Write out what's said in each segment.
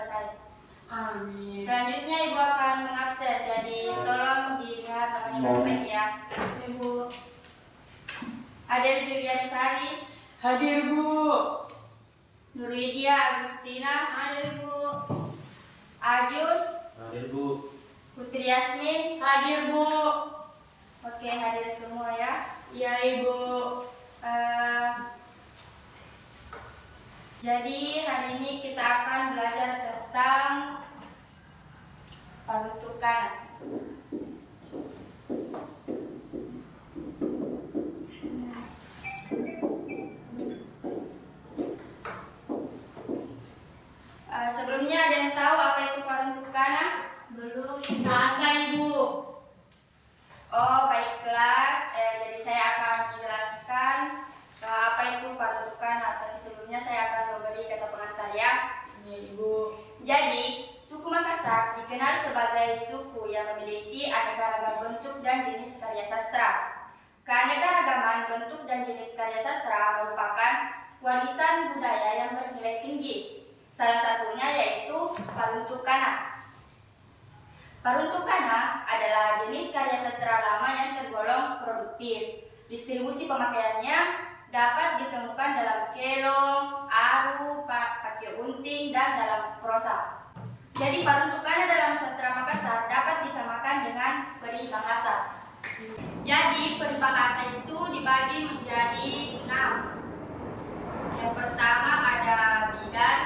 selesai. Amin. Selanjutnya Ibu akan mengabsen, jadi tolong diingat namanya baik ya. Ibu Adel Juliani Sari. Hadir, Bu. Nurwidia Agustina. Hadir, Bu. Ajus. Hadir, Bu. Putri Yasmin. Hadir, Bu. Oke, hadir semua ya. Iya, Ibu. Jadi hari ini kita akan belajar tentang peruntukan. Sebelumnya ada yang tahu apa itu peruntukan? Belum. Ada, Ibu. Oh, baiklah. Jadi saya akan menjelaskan apa itu peruntukan. Tapi sebelumnya saya akan memberi kata pengantar ya. Iya, Ibu. Jadi, suku Makassar dikenal sebagai suku yang memiliki aneka ragam bentuk dan jenis karya sastra. Keanekaragaman bentuk dan jenis karya sastra merupakan warisan budaya yang bernilai tinggi. Salah satunya yaitu paruntukana. Paruntukana adalah jenis karya sastra lama yang tergolong produktif. Distribusi pemakaiannya dapat ditemukan dalam kelong, aru, pakai unting, dan dalam prosa. Jadi paruntukana dalam sastra Makassar dapat disamakan dengan peribahasa. Jadi peribahasa itu dibagi menjadi 6. Yang pertama ada bidal,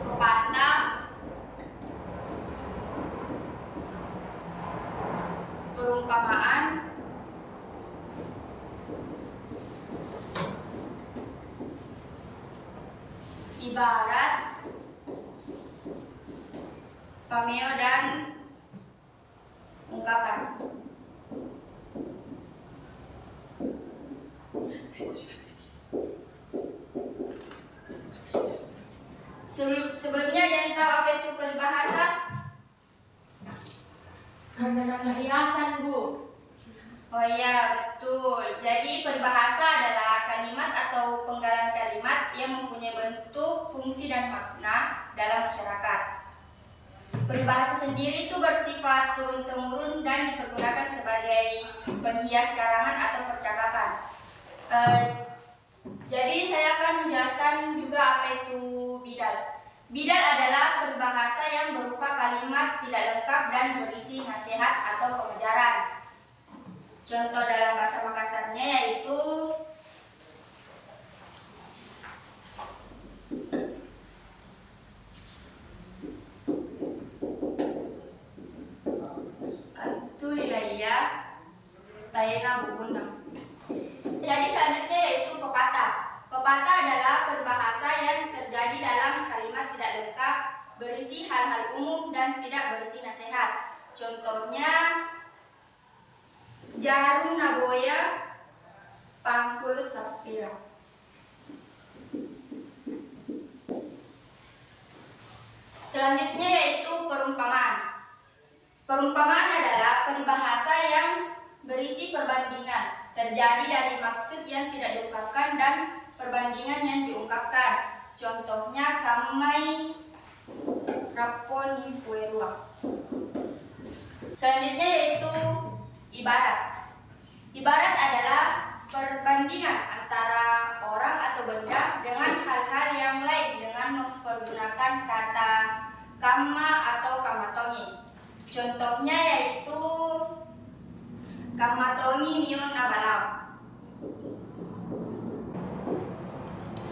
pepatah, perumpamaan, ibarat, pameo, dan ungkapan. Sebelumnya ada yang tahu apa itu peribahasa? Kata-kata hiasan, Bu. Oh iya, betul. Jadi peribahasa adalah kalimat atau penggalan kalimat yang mempunyai bentuk, fungsi, dan makna dalam masyarakat. Peribahasa sendiri itu bersifat turun-temurun dan dipergunakan sebagai penghias karangan atau percakapan. Jadi saya akan menjelaskan juga apa itu bidal. Bidal adalah peribahasa yang berupa kalimat tidak lengkap dan berisi nasihat atau pengajaran. Contoh dalam bahasa Makassarnya yaitu Antulilaya Tayena Bugunda. Jadi selanjutnya yaitu pepatah. Pepatah adalah peribahasa yang terjadi dalam kalimat tidak lengkap, berisi hal-hal umum dan tidak berisi nasihat. Contohnya jarum naboya pangkulut tapira. Selanjutnya yaitu perumpamaan. Perumpamaan adalah peribahasa yang berisi perbandingan, terjadi dari maksud yang tidak diungkapkan dan perbandingan yang diungkapkan. Contohnya kamai raponi puerua. Selanjutnya yaitu ibarat. Ibarat adalah perbandingan antara orang atau benda dengan hal-hal yang lain dengan mempergunakan kata kama atau kamatongi. Contohnya yaitu kamatongi mion nabalau.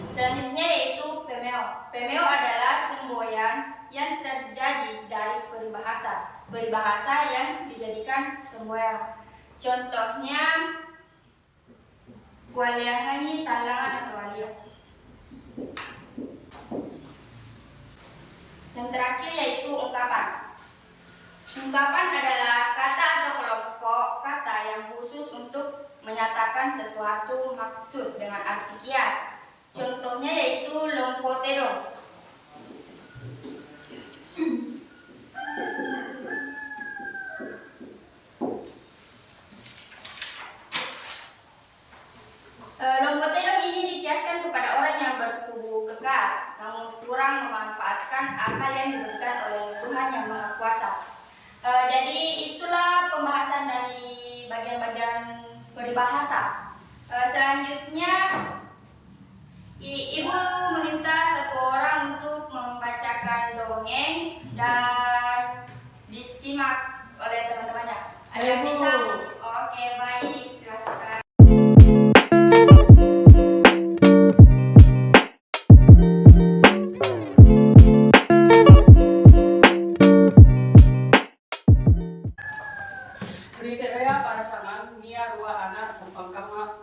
Selanjutnya yaitu pemeo. Pemeo adalah semboyan yang terjadi dari peribahasa. Peribahasa yang dijadikan semboyan. Contohnya kualiangani talangan atau alia. Yang terakhir yaitu ungkapan. Ungkapan adalah kata atau kelompok kata yang khusus untuk menyatakan sesuatu maksud dengan arti kias. Contohnya yaitu lompotedong. Lompotedong ini dikiaskan kepada orang yang bertubuh bertengkar, namun kurang memanfaatkan akal yang diberikan oleh Tuhan Yang Maha Kuasa. Jadi itulah pembahasan dari bagian-bagian peribahasa. Selanjutnya Ibu meminta satu orang untuk membacakan dongeng dan disimak oleh teman-temannya. Ada yang bisa? Oke, baik, silakan. Riserea para sangan nia rua anak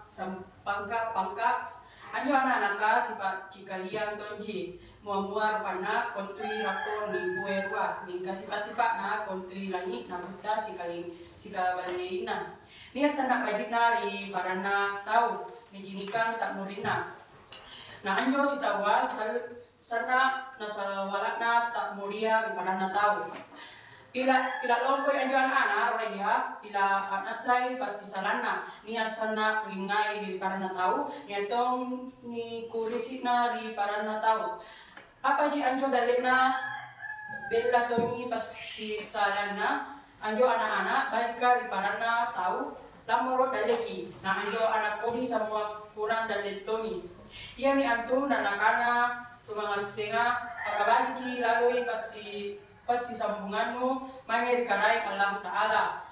sampangka pangka anjo anak-anaka sipa cikalian tonji muar pana kontui rapon ni bue rua nika sipa na kontui langi na buta sikabaleina nia sanak bajina ri parana tau ni jinikan tak murina na anjo sitawa sana nasalawalana tak muria ri parana tau Ila lompo anjo anak-anak raya ila anasai pasti salana nia sana ringai di parana tau nia tong ni kurisina di parana tau apa ji anjo dalena bella tongi pasti salana anjo anak-anak balika di parana tau lamoro daleki na anjo anak kodi semua kurang daletoni ia mi antu nanakana tumangasenga pakabaliki lalu pasti sambunganmu mangir karai Allah Ta'ala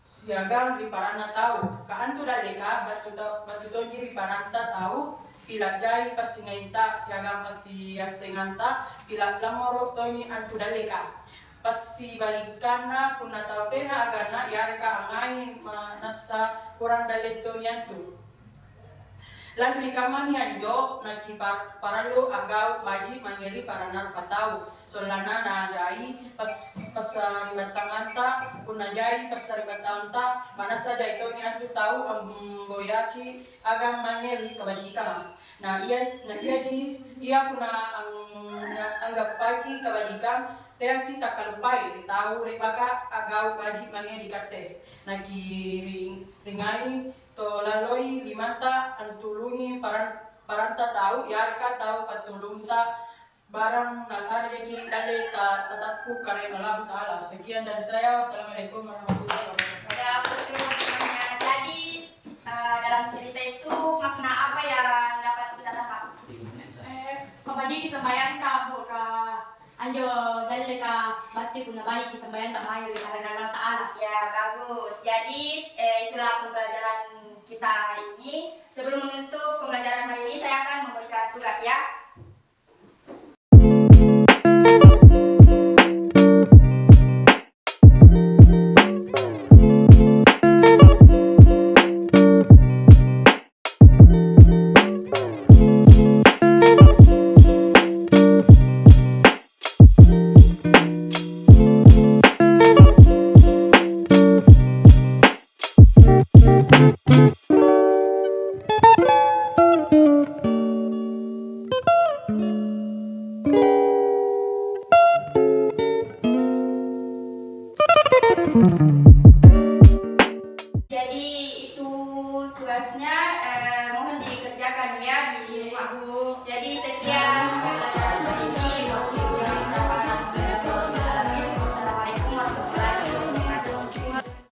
siagang di parana tau kaan tu daleka batu tonji di paranta tau ila jai pasti ngaita siagang pasti asenganta ila lamoro tonji antu daleka pasti balikana kuna tau tena agana yareka angai manasa kurang daletoni antu lagi kamani anjo naki paralu agau baji mangeri paranar patau solana na jai pas ribatanganta kuna jai pas ribatanganta mana saja itu ni antu tahu boyaki agam mangeri kebajikan nah iya ji iya kuna anggap pagi kebajikan teh kita kalupai tahu rebaka agau baji mangeri kate naki ringai to laloi limanta antulungi paranta tahu ya reka tahu patulunta barang nasari jadi dale tatapku karena Allah Ta'ala. Sekian dari saya. Assalamualaikum warahmatullahi wabarakatuh. Jadi dalam cerita itu makna apa yang dapat kita tangkap? Kapaji kisambayan ka bu ka anjo dalle ka batti kuna bayi kisambayan ka mayo karena Allah Ta'ala. Ya, bagus. Jadi itulah pembelajaran kita hari ini. Sebelum menutup pembelajaran hari ini, saya akan memberikan tugas ya. Jadi itu tugasnya mohon dikerjakan ya di rumah. Jadi sekian